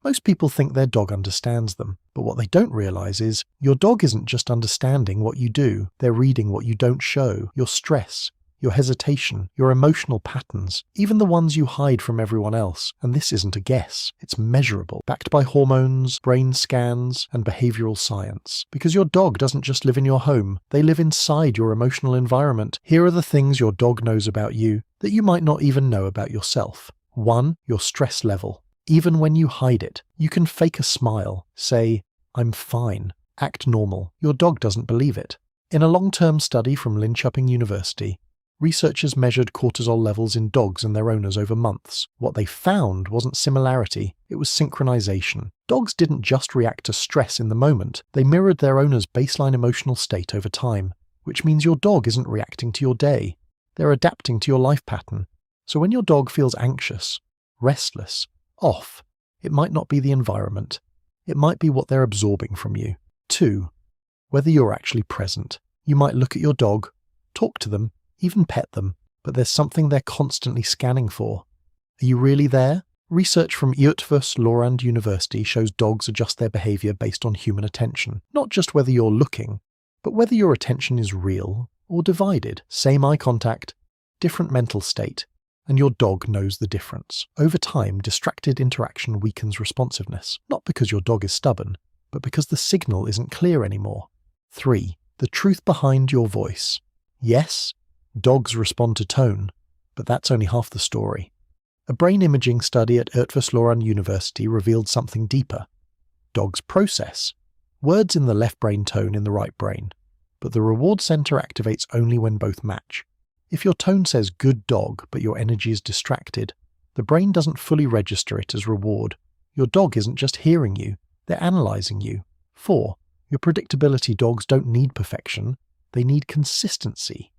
Most people think their dog understands them, but what they don't realize is your dog isn't just understanding what you do, they're reading what you don't show, your stress, your hesitation, your emotional patterns, even the ones you hide from everyone else. And this isn't a guess, it's measurable, backed by hormones, brain scans, and behavioral science. Because your dog doesn't just live in your home, they live inside your emotional environment. Here are the things your dog knows about you that you might not even know about yourself. 1. Your stress level. Even when you hide it, you can fake a smile, say, "I'm fine," act normal. Your dog doesn't believe it. In a long-term study from Linköping University, researchers measured cortisol levels in dogs and their owners over months. What they found wasn't similarity, it was synchronization. Dogs didn't just react to stress in the moment, they mirrored their owner's baseline emotional state over time, which means your dog isn't reacting to your day. They're adapting to your life pattern. So when your dog feels anxious, restless, off, it might not be the environment. It might be what they're absorbing from you. 2. Whether you're actually present. You might look at your dog, talk to them, even pet them, but there's something they're constantly scanning for. Are you really there? Research from Eötvös University shows dogs adjust their behavior based on human attention. Not just whether you're looking, but whether your attention is real or divided. Same eye contact, different mental state, and your dog knows the difference. Over time, distracted interaction weakens responsiveness, not because your dog is stubborn, but because the signal isn't clear anymore. 3. The truth behind your voice. Yes, dogs respond to tone, but that's only half the story. A brain imaging study at Eötvös University revealed something deeper. Dogs process. Words in the left brain tone in the right brain, but the reward center activates only when both match. If your tone says good dog, but your energy is distracted, the brain doesn't fully register it as reward. Your dog isn't just hearing you, they're analyzing you. 4. Your predictability dogs don't need perfection, they need consistency.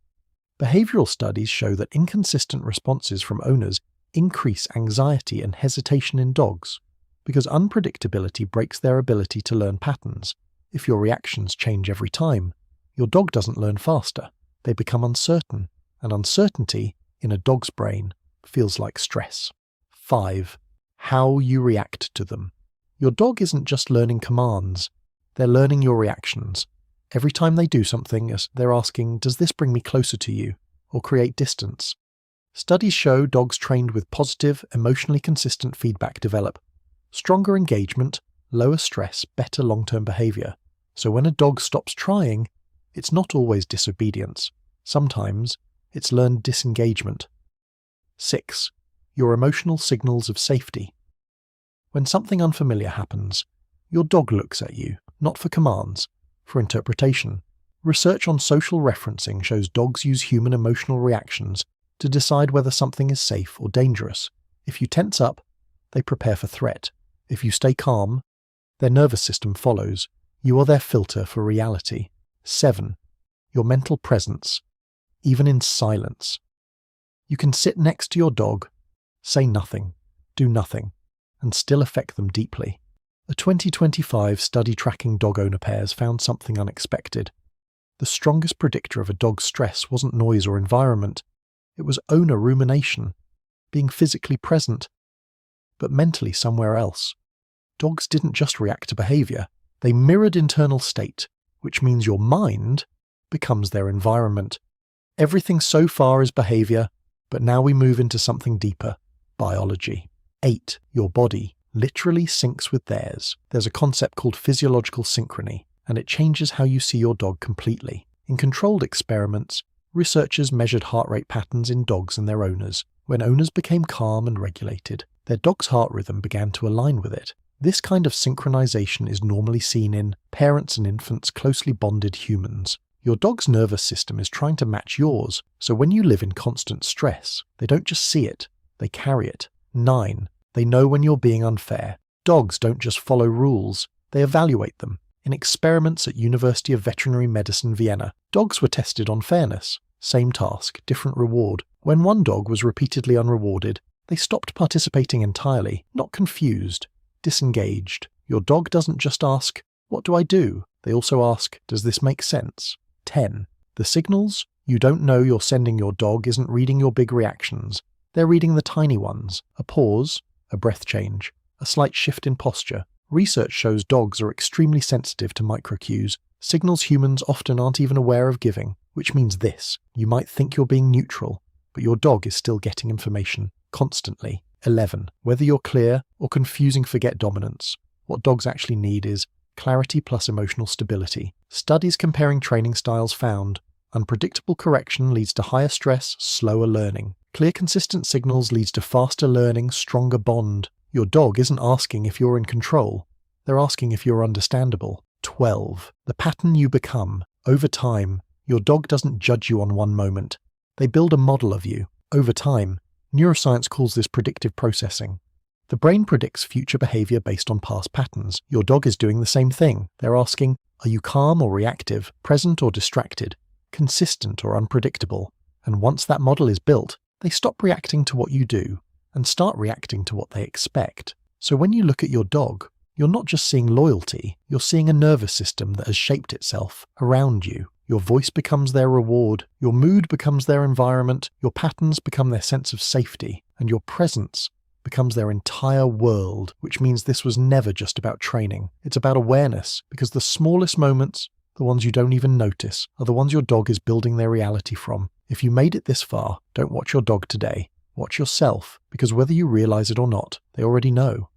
Behavioral studies show that inconsistent responses from owners increase anxiety and hesitation in dogs, because unpredictability breaks their ability to learn patterns. If your reactions change every time, your dog doesn't learn faster, they become uncertain, and uncertainty, in a dog's brain, feels like stress. 5. How you react to them. Your dog isn't just learning commands, they're learning your reactions. Every time they do something, they're asking, does this bring me closer to you, or create distance? Studies show dogs trained with positive, emotionally consistent feedback develop stronger engagement, lower stress, better long-term behavior. So when a dog stops trying, it's not always disobedience. Sometimes, it's learned disengagement. 6. Your emotional signals of safety. When something unfamiliar happens, your dog looks at you, not for commands, for interpretation. Research on social referencing shows dogs use human emotional reactions to decide whether something is safe or dangerous. If you tense up, they prepare for threat. If you stay calm, their nervous system follows. You are their filter for reality. 7. Your mental presence, even in silence. You can sit next to your dog, say nothing, do nothing, and still affect them deeply. A 2025 study tracking dog owner pairs found something unexpected. The strongest predictor of a dog's stress wasn't noise or environment, it was owner rumination, being physically present, but mentally somewhere else. Dogs didn't just react to behavior, they mirrored internal state, which means your mind becomes their environment. Everything so far is behavior, but now we move into something deeper, biology. 8. Your body literally syncs with theirs. There's a concept called physiological synchrony, and it changes how you see your dog completely. In controlled experiments, researchers measured heart rate patterns in dogs and their owners. When owners became calm and regulated, their dog's heart rhythm began to align with it. This kind of synchronization is normally seen in parents and infants closely bonded humans. Your dog's nervous system is trying to match yours, so when you live in constant stress, they don't just see it, they carry it. 9. They know when you're being unfair. Dogs don't just follow rules, they evaluate them. In experiments at University of Veterinary Medicine Vienna, dogs were tested on fairness. Same task, different reward. When one dog was repeatedly unrewarded, they stopped participating entirely, not confused, disengaged. Your dog doesn't just ask, "What do I do?" They also ask, "Does this make sense?" 10. The signals you don't know you're sending your dog isn't reading your big reactions. They're reading the tiny ones. A pause, a breath change, a slight shift in posture. Research shows dogs are extremely sensitive to microcues, signals humans often aren't even aware of giving, which means this: you might think you're being neutral, but your dog is still getting information, constantly. 11. Whether you're clear or confusing, forget dominance. What dogs actually need is clarity plus emotional stability. Studies comparing training styles found unpredictable correction leads to higher stress, slower learning. Clear, consistent signals leads to faster learning, stronger bond. Your dog isn't asking if you're in control, they're asking if you're understandable. 12. The pattern you become. Over time, your dog doesn't judge you on one moment. They build a model of you. Over time, neuroscience calls this predictive processing. The brain predicts future behavior based on past patterns. Your dog is doing the same thing. They're asking, are you calm or reactive, present or distracted, consistent or unpredictable? And once that model is built, they stop reacting to what you do and start reacting to what they expect. So when you look at your dog, you're not just seeing loyalty, you're seeing a nervous system that has shaped itself around you. Your voice becomes their reward, your mood becomes their environment, your patterns become their sense of safety, and your presence becomes their entire world, which means this was never just about training. It's about awareness, because the smallest moments, the ones you don't even notice, are the ones your dog is building their reality from. If you made it this far, don't watch your dog today. Watch yourself, because whether you realize it or not, they already know.